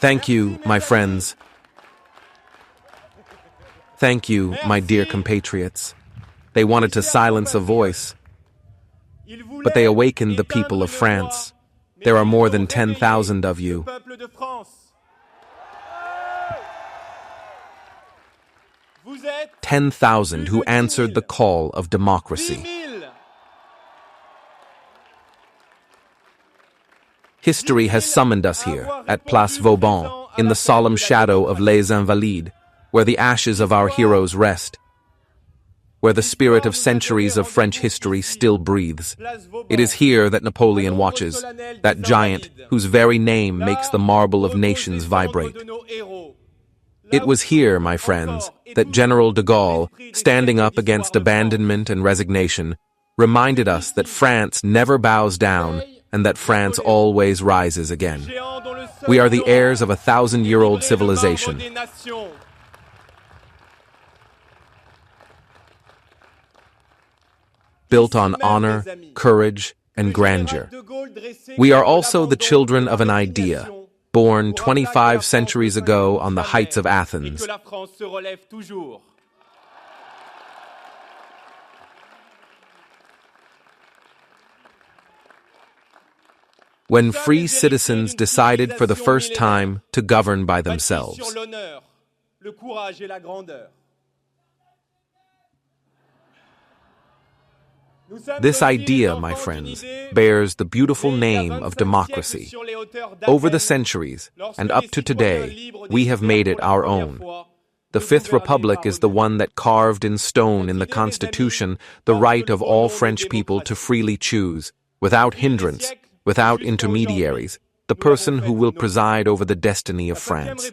Thank you, my friends. Thank you, my dear compatriots. They wanted to silence a voice, but they awakened the people of France. There are more than 10,000 of you. 10,000 who answered the call of democracy. History has summoned us here, at Place Vauban, in the solemn shadow of Les Invalides, where the ashes of our heroes rest, where the spirit of centuries of French history still breathes. It is here that Napoleon watches, that giant whose very name makes the marble of nations vibrate. It was here, my friends, that General de Gaulle, standing up against abandonment and resignation, reminded us that France never bows down and that France always rises again. We are the heirs of a 1,000-year-old civilization. Built on honor, courage, and grandeur. We are also the children of an idea, born 25 centuries ago on the heights of Athens. When free citizens decided for the first time to govern by themselves. This idea, my friends, bears the beautiful name of democracy. Over the centuries, and up to today, we have made it our own. The Fifth Republic is the one that carved in stone in the Constitution the right of all French people to freely choose, without hindrance, without intermediaries, the person who will preside over the destiny of France.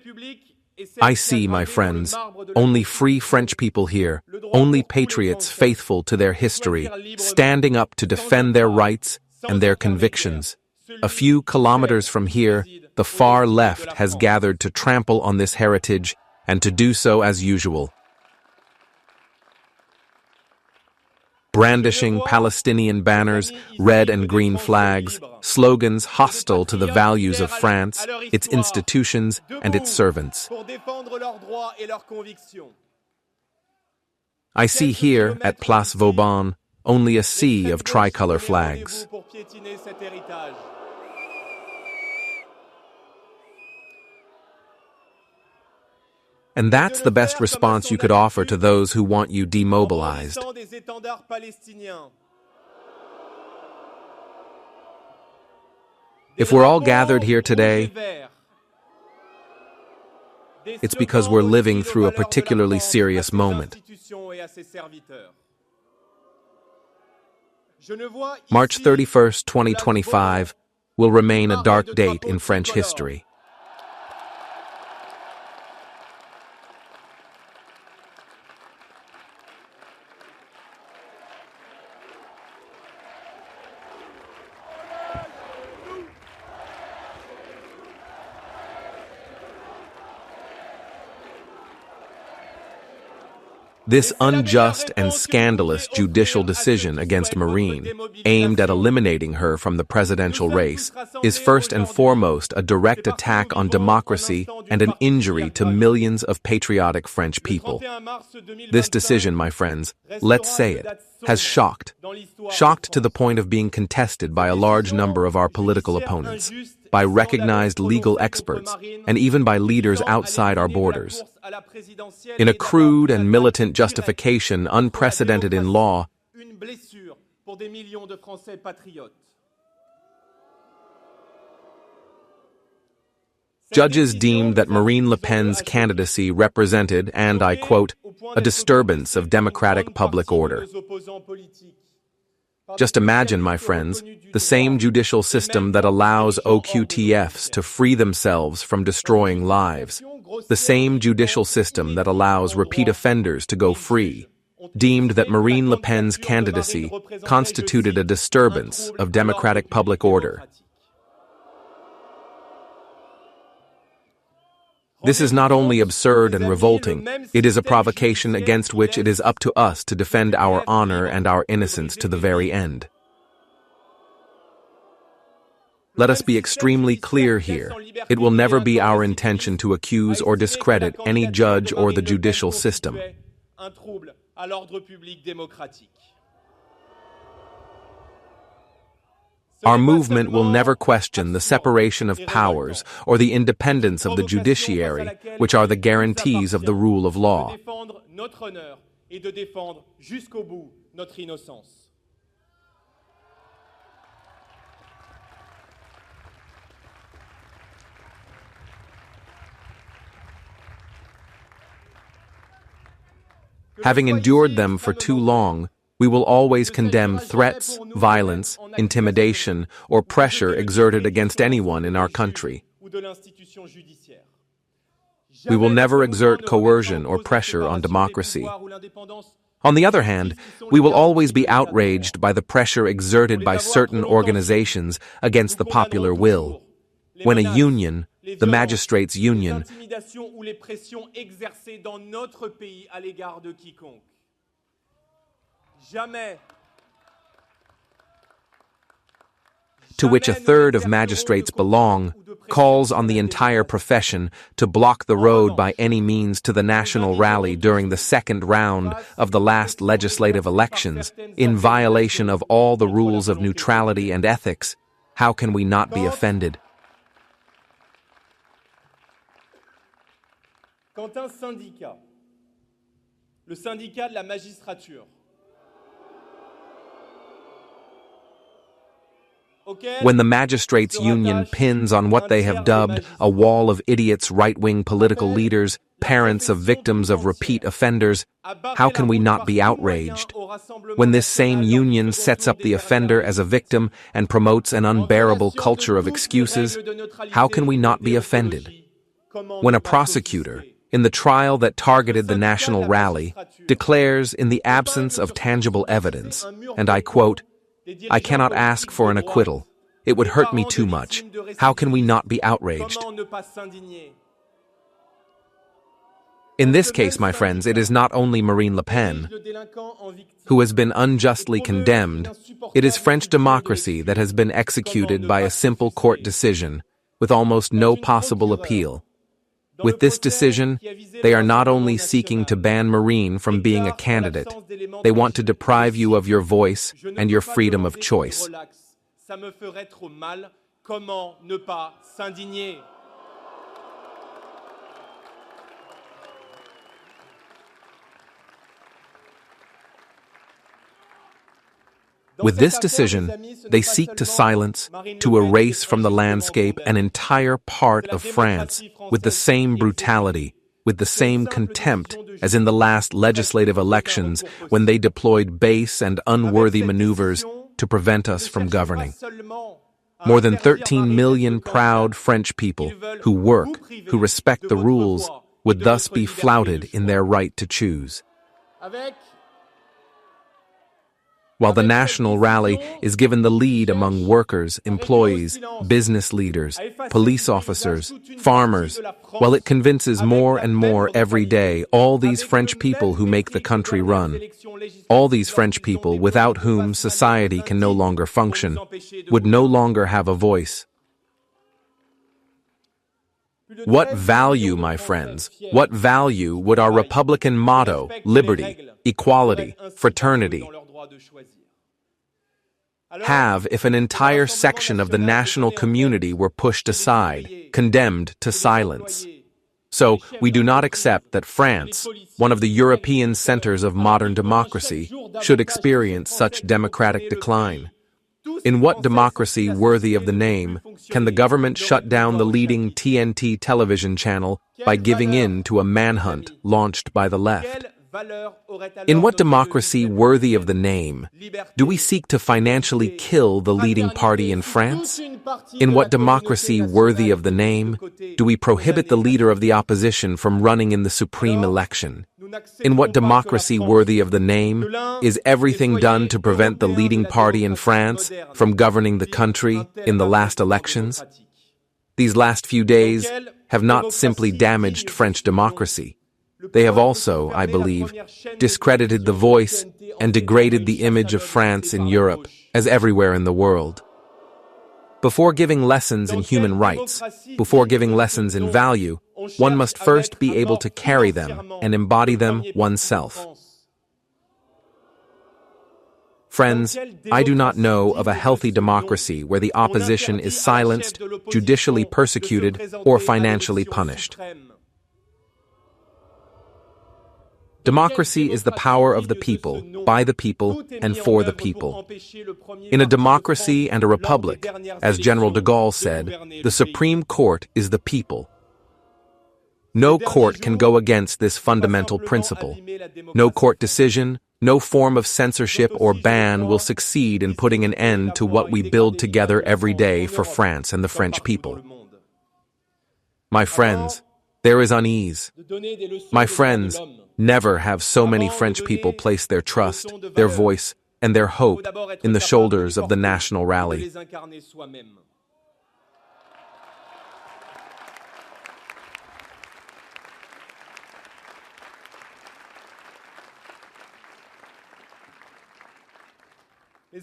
I see, my friends, only free French people here, only patriots faithful to their history, standing up to defend their rights and their convictions. A few kilometers from here, the far left has gathered to trample on this heritage and to do so as usual. Brandishing Palestinian banners, red and green flags, slogans hostile to the values of France, its institutions, and its servants. I see here, at Place Vauban, only a sea of tricolor flags. And that's the best response you could offer to those who want you demobilized. If we're all gathered here today, it's because we're living through a particularly serious moment. March 31st, 2025 will remain a dark date in French history. This unjust and scandalous judicial decision against Marine, aimed at eliminating her from the presidential race, is first and foremost a direct attack on democracy and an injury to millions of patriotic French people. This decision, my friends, let's say it, has shocked to the point of being contested by a large number of our political opponents, by recognized legal experts, and even by leaders outside our borders. In a crude and militant justification unprecedented in law, judges deemed that Marine Le Pen's candidacy represented, and I quote, a disturbance of democratic public order. Just imagine, my friends, the same judicial system that allows OQTFs to free themselves from destroying lives, the same judicial system that allows repeat offenders to go free, deemed that Marine Le Pen's candidacy constituted a disturbance of democratic public order. This is not only absurd and revolting, it is a provocation against which it is up to us to defend our honor and our innocence to the very end. Let us be extremely clear here. It will never be our intention to accuse or discredit any judge or the judicial system. Our movement will never question the separation of powers or the independence of the judiciary, which are the guarantees of the rule of law. Having endured them for too long, we will always condemn threats, violence, intimidation, or pressure exerted against anyone in our country. We will never exert coercion or pressure on democracy. On the other hand, we will always be outraged by the pressure exerted by certain organizations against the popular will. When a union, the magistrates' union, to which a third of magistrates belong, calls on the entire profession to block the road by any means to the national rally during the second round of the last legislative elections, in violation of all the rules of neutrality and ethics, how can we not be offended? Quand un syndicat, le syndicat de la magistrature, when the magistrates' union pins on what they have dubbed a wall of idiots, right-wing political leaders, parents of victims of repeat offenders, how can we not be outraged? When this same union sets up the offender as a victim and promotes an unbearable culture of excuses, how can we not be offended? When a prosecutor, in the trial that targeted the national rally, declares in the absence of tangible evidence, and I quote, "I cannot ask for an acquittal. It would hurt me too much. How can we not be outraged?" In this case, my friends, it is not only Marine Le Pen who has been unjustly condemned. It is French democracy that has been executed by a simple court decision with almost no possible appeal. With this decision, they are not only seeking to ban Marine from being a candidate, they want to deprive you of your voice and your freedom of choice. With this decision, they seek to silence, to erase from the landscape an entire part of France with the same brutality, with the same contempt as in the last legislative elections when they deployed base and unworthy maneuvers to prevent us from governing. More than 13 million proud French people who work, who respect the rules, would thus be flouted in their right to choose. While the national rally is given the lead among workers, employees, business leaders, police officers, farmers, while it convinces more and more every day all these French people who make the country run, all these French people without whom society can no longer function, would no longer have a voice. What value, my friends, what value would our Republican motto, liberty, equality, fraternity, have if an entire section of the national community were pushed aside, condemned to silence? So, we do not accept that France, one of the European centers of modern democracy, should experience such democratic decline. In what democracy worthy of the name can the government shut down the leading TNT television channel by giving in to a manhunt launched by the left? In what democracy worthy of the name do we seek to financially kill the leading party in France? In what democracy worthy of the name do we prohibit the leader of the opposition from running in the supreme election? In what democracy worthy of the name is everything done to prevent the leading party in France from governing the country in the last elections? These last few days have not simply damaged French democracy. They have also, I believe, discredited the voice and degraded the image of France in Europe, as everywhere in the world. Before giving lessons in human rights, before giving lessons in value, one must first be able to carry them and embody them oneself. Friends, I do not know of a healthy democracy where the opposition is silenced, judicially persecuted, or financially punished. Democracy is the power of the people, by the people, and for the people. In a democracy and a republic, as General de Gaulle said, the Supreme Court is the people. No court can go against this fundamental principle. No court decision, no form of censorship or ban will succeed in putting an end to what we build together every day for France and the French people. My friends, there is unease. My friends, never have so many French people place their trust, their voice, and their hope in the shoulders of the national rally.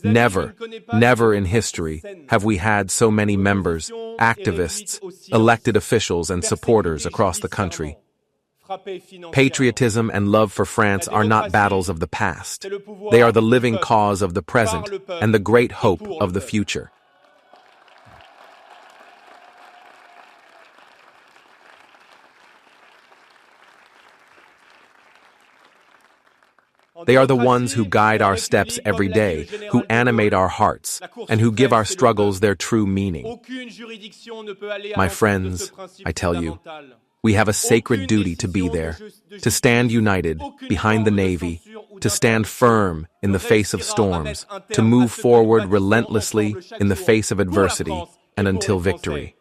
Never, never in history have we had so many members, activists, elected officials, and supporters across the country. Patriotism and love for France are not battles of the past. They are the living cause of the present and the great hope of the future. They are the ones who guide our steps every day, who animate our hearts, and who give our struggles their true meaning. My friends, I tell you, we have a sacred duty to be there, to stand united behind the Navy, to stand firm in the face of storms, to move forward relentlessly in the face of adversity, and until victory.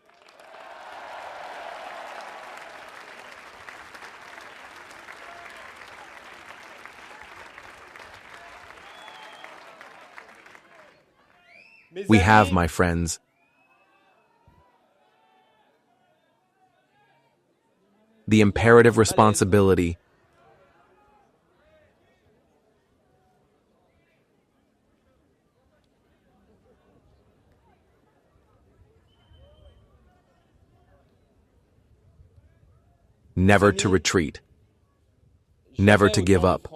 We have, my friends, the imperative responsibility never to retreat, never to give up,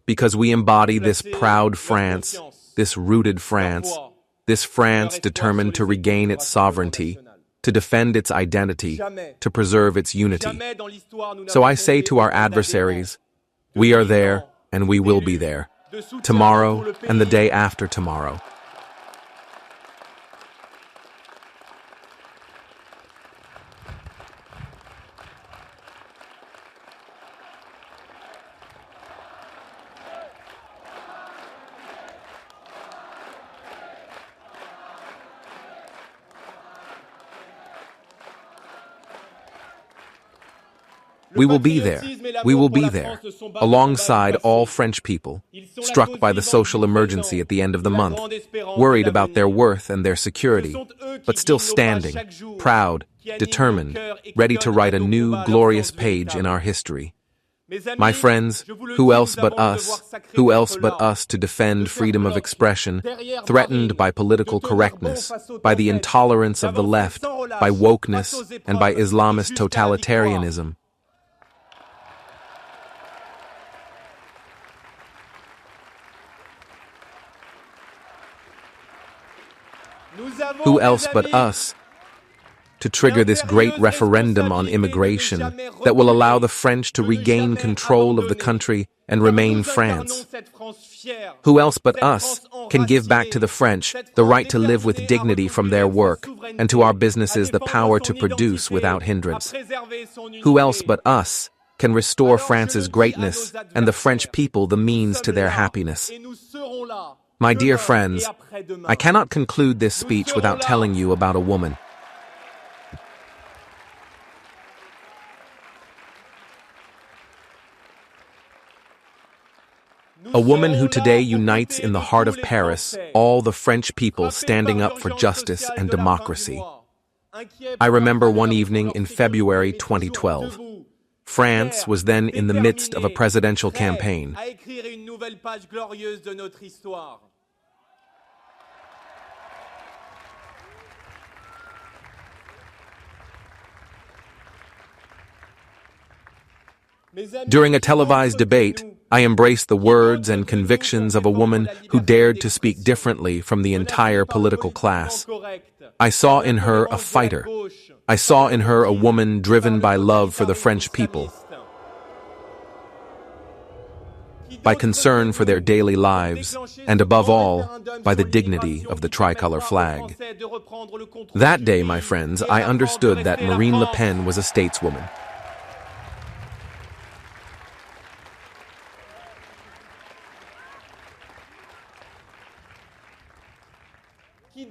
because we embody this proud France, this rooted France, this France determined to regain its sovereignty, to defend its identity, to preserve its unity. So I say to our adversaries, we are there and we will be there, tomorrow and the day after tomorrow. We will be there. We will be there, alongside all French people, struck by the social emergency at the end of the month, worried about their worth and their security, but still standing, proud, determined, ready to write a new, glorious page in our history. My friends, who else but us to defend freedom of expression, threatened by political correctness, by the intolerance of the left, by wokeness, and by Islamist totalitarianism? Who else but us to trigger this great referendum on immigration that will allow the French to regain control of the country and remain France? Who else but us can give back to the French the right to live with dignity from their work and to our businesses the power to produce without hindrance? Who else but us can restore France's greatness and the French people the means to their happiness? My dear friends, I cannot conclude this speech without telling you about a woman. A woman who today unites in the heart of Paris all the French people standing up for justice and democracy. I remember one evening in February 2012. France was then in the midst of a presidential campaign. During a televised debate, I embraced the words and convictions of a woman who dared to speak differently from the entire political class. I saw in her a fighter. I saw in her a woman driven by love for the French people, by concern for their daily lives, and above all, by the dignity of the tricolor flag. That day, my friends, I understood that Marine Le Pen was a stateswoman.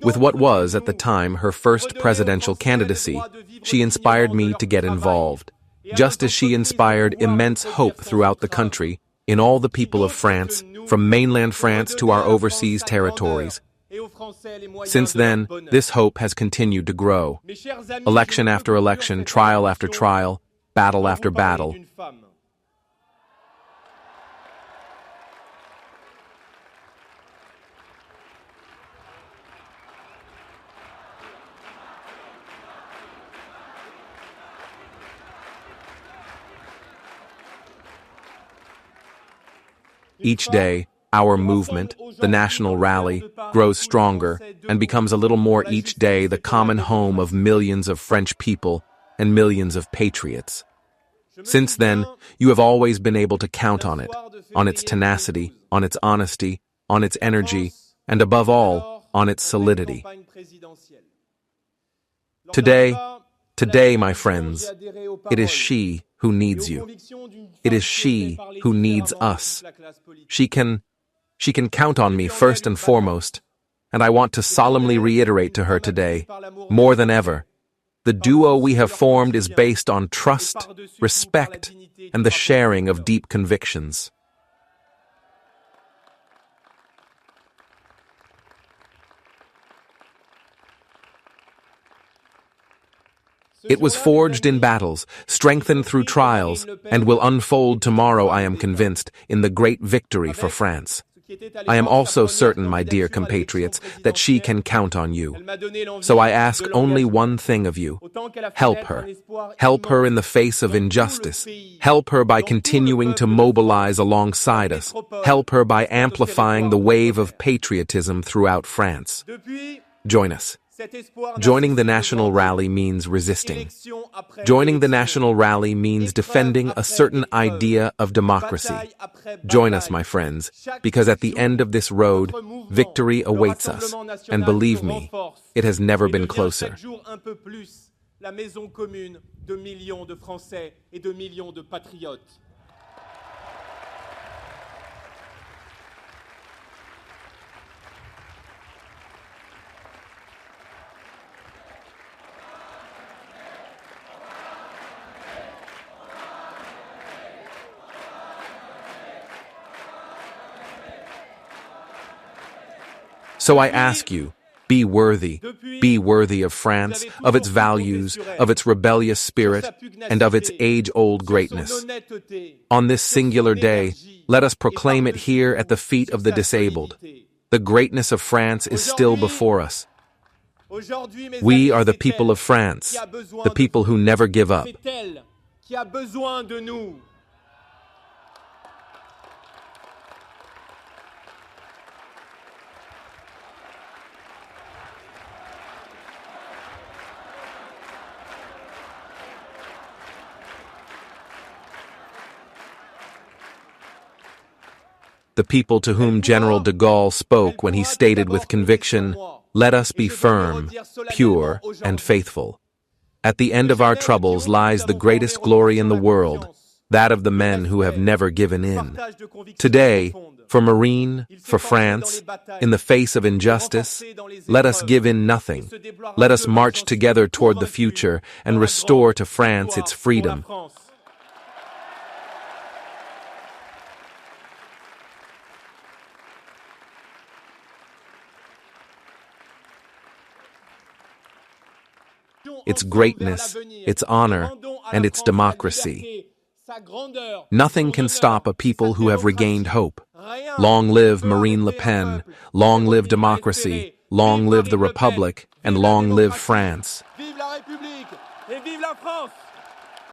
With what was, at the time, her first presidential candidacy, she inspired me to get involved, just as she inspired immense hope throughout the country, in all the people of France, from mainland France to our overseas territories. Since then, this hope has continued to grow. Election after election, trial after trial, battle after battle. Each day, our movement, the national rally, grows stronger and becomes a little more each day the common home of millions of French people and millions of patriots. Since then, you have always been able to count on it, on its tenacity, on its honesty, on its energy, and above all, on its solidity. Today, my friends, it is she who needs you. It is she who needs us. She can count on me first and foremost, and I want to solemnly reiterate to her today, more than ever, the duo we have formed is based on trust, respect, and the sharing of deep convictions. It was forged in battles, strengthened through trials, and will unfold tomorrow, I am convinced, in the great victory for France. I am also certain, my dear compatriots, that she can count on you. So I ask only one thing of you. Help her. Help her in the face of injustice. Help her by continuing to mobilize alongside us. Help her by amplifying the wave of patriotism throughout France. Join us. Joining the national rally means resisting. Joining the national rally means defending a certain idea of democracy. Join us, my friends, because at the end of this road, victory awaits us, and believe me, it has never been closer. La maison commune de millions de Français et de millions de patriotes. So I ask you, be worthy of France, of its values, of its rebellious spirit, and of its age-old greatness. On this singular day, let us proclaim it here at the feet of the disabled. The greatness of France is still before us. We are the people of France, the people who never give up. The people to whom General de Gaulle spoke when he stated with conviction, "Let us be firm, pure, and faithful." At the end of our troubles lies the greatest glory in the world, that of the men who have never given in. Today, for Marine, for France, in the face of injustice, let us give in nothing. Let us march together toward the future and restore to France its freedom. Its greatness, its honor, and its democracy. Nothing can stop a people who have regained hope. Long live Marine Le Pen, long live democracy, long live the Republic, and long live France. Vive la République et vive la France!